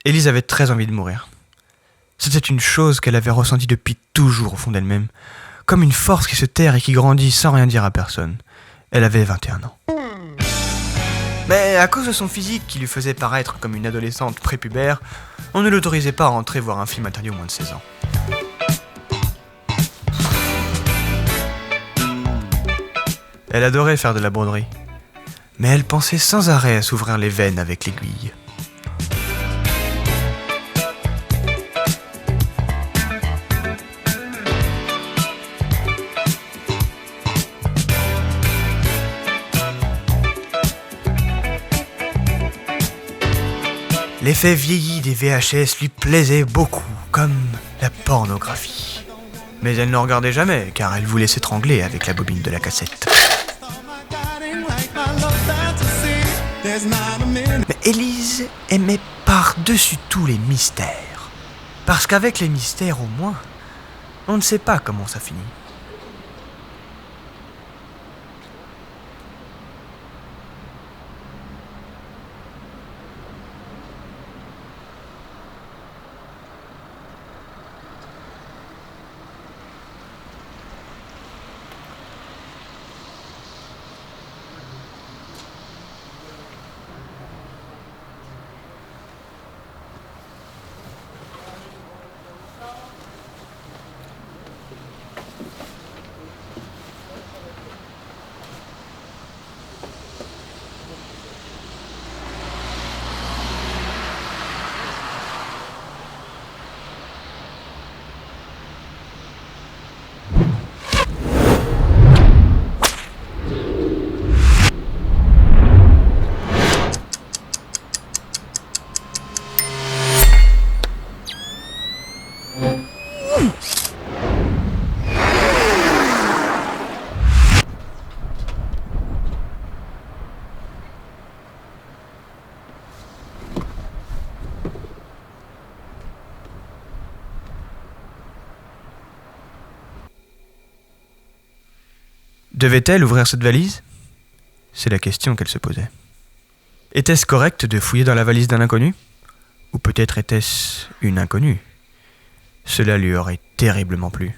Élise avait très envie de mourir. C'était une chose qu'elle avait ressentie depuis toujours au fond d'elle-même, comme une force qui se terre et qui grandit sans rien dire à personne. Elle avait 21 ans. Mais à cause de son physique qui lui faisait paraître comme une adolescente prépubère, on ne l'autorisait pas à entrer voir un film interdit aux moins de 16 ans. Elle adorait faire de la broderie, mais elle pensait sans arrêt à s'ouvrir les veines avec l'aiguille. L'effet vieilli des VHS lui plaisait beaucoup, comme la pornographie. Mais elle ne regardait jamais, car elle voulait s'étrangler avec la bobine de la cassette. Mais Élise aimait par-dessus tout les mystères. Parce qu'avec les mystères au moins, on ne sait pas comment ça finit. Devait-elle ouvrir cette valise ? C'est la question qu'elle se posait. Était-ce correct de fouiller dans la valise d'un inconnu ? Ou peut-être était-ce une inconnue ? Cela lui aurait terriblement plu.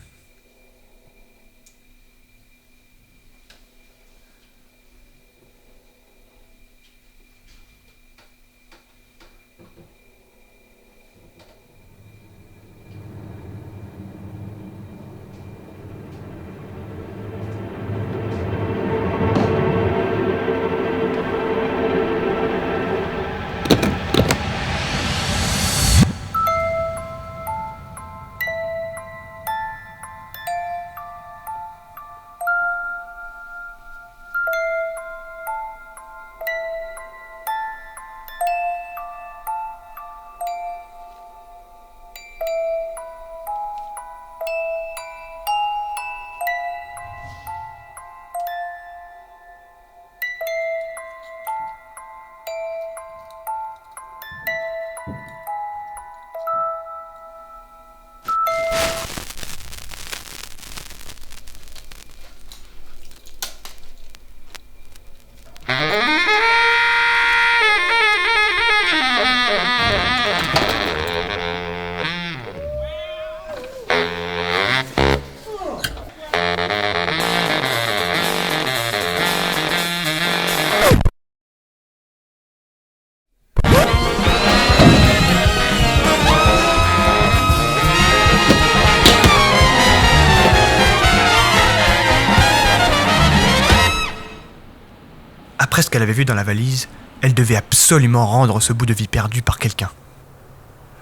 Après ce qu'elle avait vu dans la valise, elle devait absolument rendre ce bout de vie perdu par quelqu'un.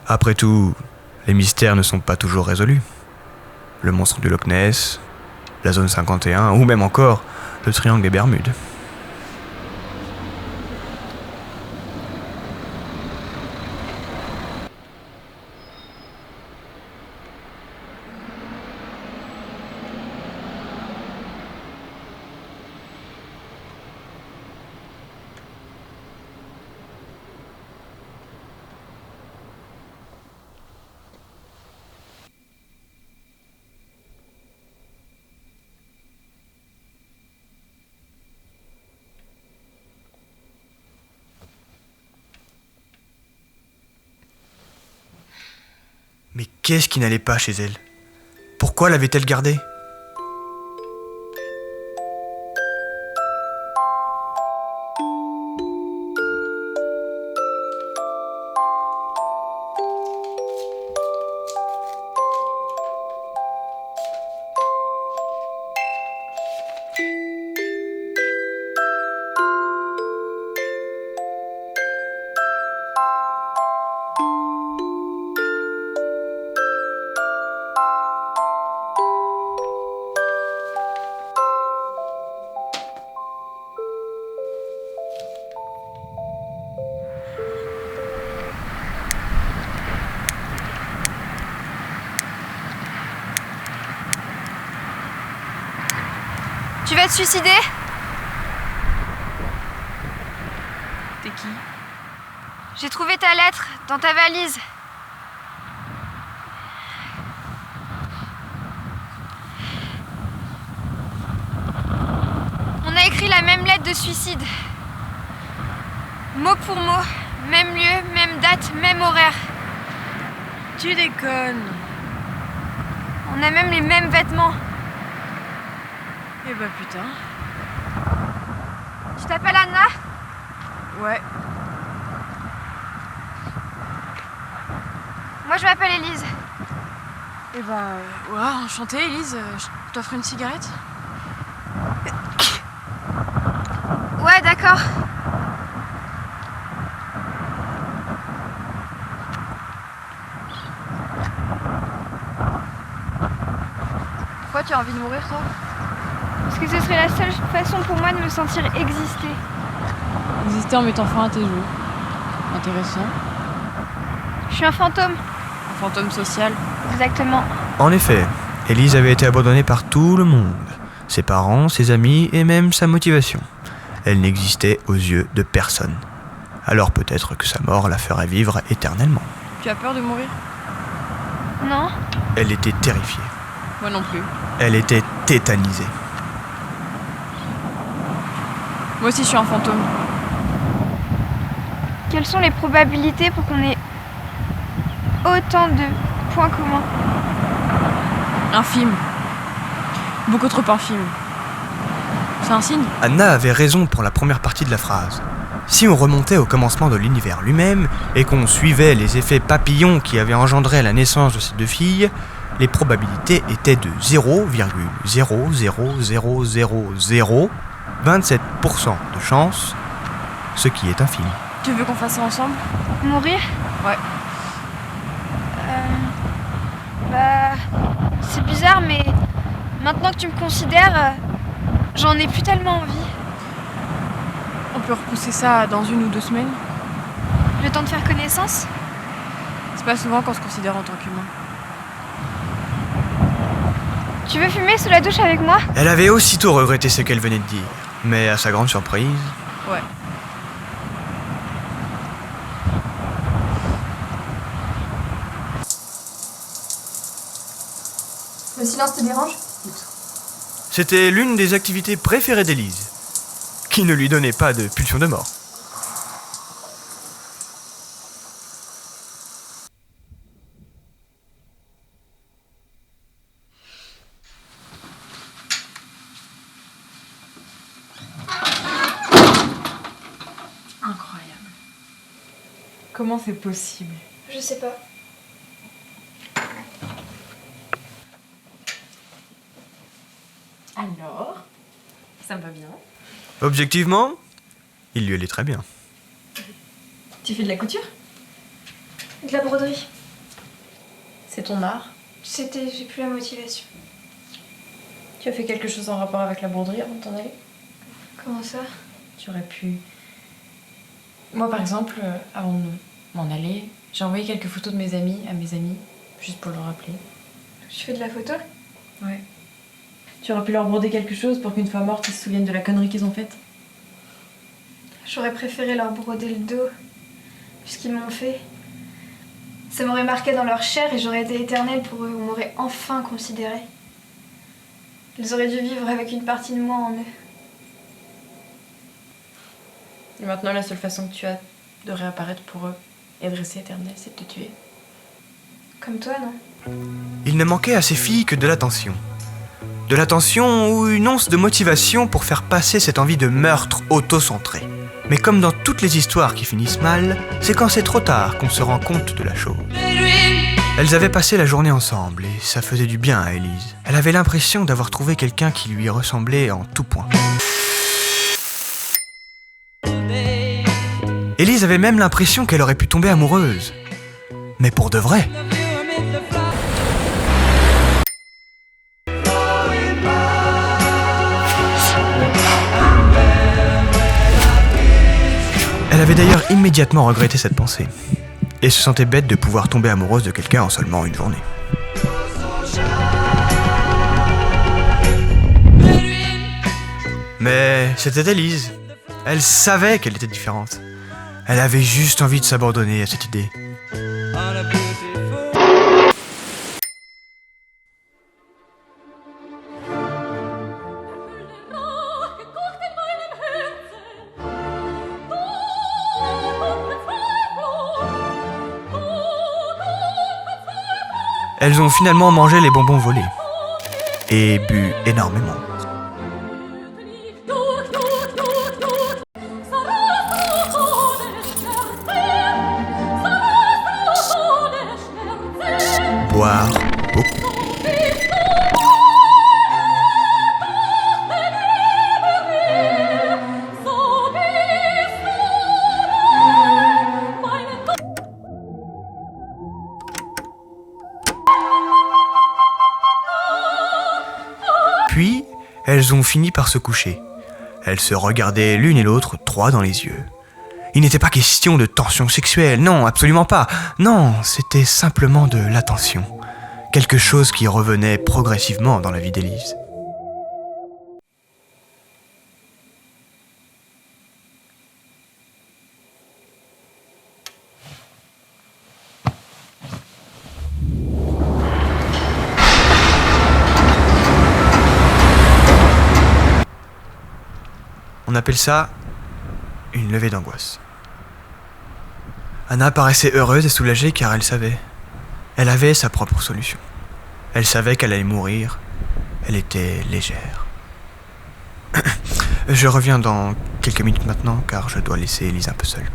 Après tout, les mystères ne sont pas toujours résolus. Le monstre du Loch Ness, la zone 51, ou même encore le triangle des Bermudes. Mais qu'est-ce qui n'allait pas chez elle? Pourquoi l'avait-elle gardée? Tu vas te suicider? T'es qui? J'ai trouvé ta lettre dans ta valise. On a écrit la même lettre de suicide. Mot pour mot, même lieu, même date, même horaire. Tu déconnes. On a même les mêmes vêtements. Eh bah putain. Tu t'appelles Anna? Ouais. Moi je m'appelle Élise. Eh bah, ouais, enchantée Élise. Je t'offre une cigarette? Ouais, d'accord. Pourquoi tu as envie de mourir toi? Parce que ce serait la seule façon pour moi de me sentir exister. Exister en mettant fin à tes jours. Intéressant. Je suis un fantôme. Un fantôme social. Exactement. En effet, Élise avait été abandonnée par tout le monde. Ses parents, ses amis et même sa motivation. Elle n'existait aux yeux de personne. Alors peut-être que sa mort la ferait vivre éternellement. Tu as peur de mourir? Non? Elle était terrifiée. Moi non plus. Elle était tétanisée. Moi aussi je suis un fantôme. Quelles sont les probabilités pour qu'on ait autant de points communs? Infime. Beaucoup trop infime. C'est un signe? Anna avait raison pour la première partie de la phrase. Si on remontait au commencement de l'univers lui-même et qu'on suivait les effets papillons qui avaient engendré la naissance de ces deux filles, les probabilités étaient de 0,0000027% de chance, ce qui est infime. Tu veux qu'on fasse ça ensemble? Mourir? Ouais. C'est bizarre, mais maintenant que tu me considères, j'en ai plus tellement envie. On peut repousser ça dans 1 ou 2 semaines? Le temps de faire connaissance? C'est pas souvent qu'on se considère en tant qu'humain. Tu veux fumer sous la douche avec moi? Elle avait aussitôt regretté ce qu'elle venait de dire, mais à sa grande surprise... Ouais. Le silence te dérange? C'était l'une des activités préférées d'Élise, qui ne lui donnait pas de pulsion de mort. Incroyable. Comment c'est possible? Je sais pas. Alors, ça me va bien. Objectivement, il lui allait très bien. Tu fais de la couture? De la broderie. C'est ton art. J'ai plus la motivation. Tu as fait quelque chose en rapport avec la broderie avant de t'en aller? Comment ça? Tu aurais pu... Moi par exemple, avant de m'en aller, j'ai envoyé quelques photos de mes amis à mes amis, juste pour leur rappeler. Je fais de la photo? Ouais. Tu aurais pu leur broder quelque chose pour qu'une fois morte, ils se souviennent de la connerie qu'ils ont faite. J'aurais préféré leur broder le dos, puisqu'ils m'ont fait. Ça m'aurait marqué dans leur chair et j'aurais été éternelle pour eux. On m'aurait enfin considérée. Ils auraient dû vivre avec une partie de moi en eux. Et maintenant, la seule façon que tu as de réapparaître pour eux et de rester éternelle, c'est de te tuer. Comme toi, non? Il ne manquait à ces filles que de l'attention. De l'attention ou une once de motivation pour faire passer cette envie de meurtre auto-centré. Mais comme dans toutes les histoires qui finissent mal, c'est quand c'est trop tard qu'on se rend compte de la chose. Elles avaient passé la journée ensemble et ça faisait du bien à Élise. Elle avait l'impression d'avoir trouvé quelqu'un qui lui ressemblait en tout point. Élise avait même l'impression qu'elle aurait pu tomber amoureuse. Mais pour de vrai. Elle avait d'ailleurs immédiatement regretté cette pensée, et se sentait bête de pouvoir tomber amoureuse de quelqu'un en seulement une journée. Mais c'était Élise. Elle savait qu'elle était différente. Elle avait juste envie de s'abandonner à cette idée. Elles ont finalement mangé les bonbons volés et bu énormément. Boire beaucoup. Puis, elles ont fini par se coucher. Elles se regardaient l'une et l'autre droit dans les yeux. Il n'était pas question de tension sexuelle, non, absolument pas. Non, c'était simplement de l'attention. Quelque chose qui revenait progressivement dans la vie d'Élise. On appelle ça une levée d'angoisse. Anna paraissait heureuse et soulagée car elle savait. Elle avait sa propre solution. Elle savait qu'elle allait mourir. Elle était légère. Je reviens dans quelques minutes maintenant car je dois laisser Élise un peu seule.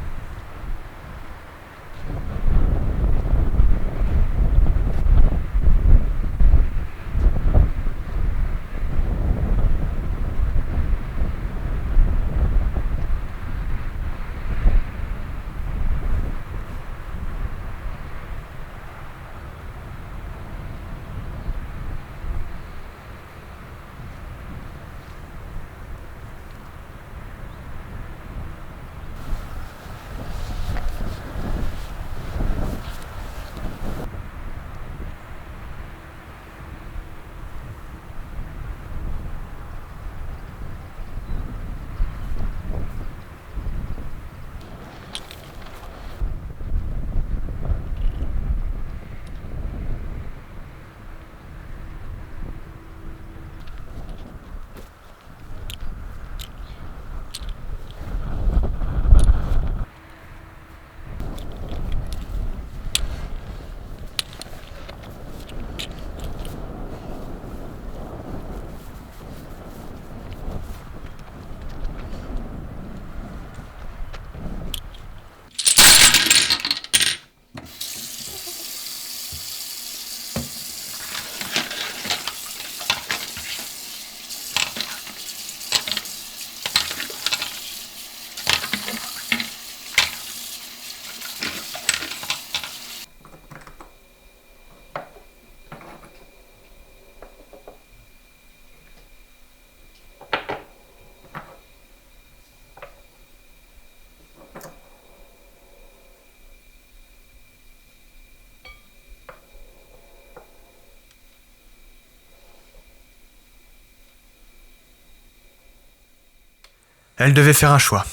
Elle devait faire un choix.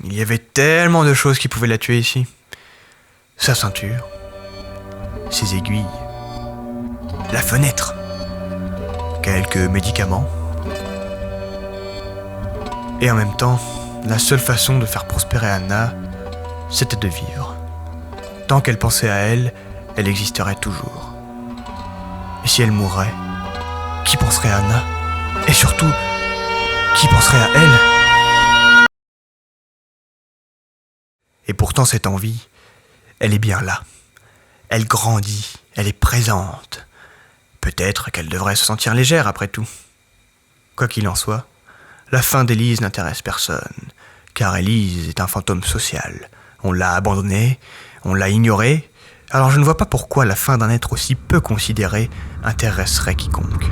Il y avait tellement de choses qui pouvaient la tuer ici. Sa ceinture, ses aiguilles, la fenêtre, quelques médicaments. Et en même temps, la seule façon de faire prospérer Anna, c'était de vivre. Tant qu'elle pensait à elle, elle existerait toujours. Et si elle mourait, qui penserait à Anna? Et surtout, qui penserait à elle? Et pourtant cette envie, elle est bien là. Elle grandit, elle est présente. Peut-être qu'elle devrait se sentir légère après tout. Quoi qu'il en soit, la fin d'Élise n'intéresse personne, car Élise est un fantôme social. On l'a abandonnée, on l'a ignorée, alors je ne vois pas pourquoi la fin d'un être aussi peu considéré intéresserait quiconque.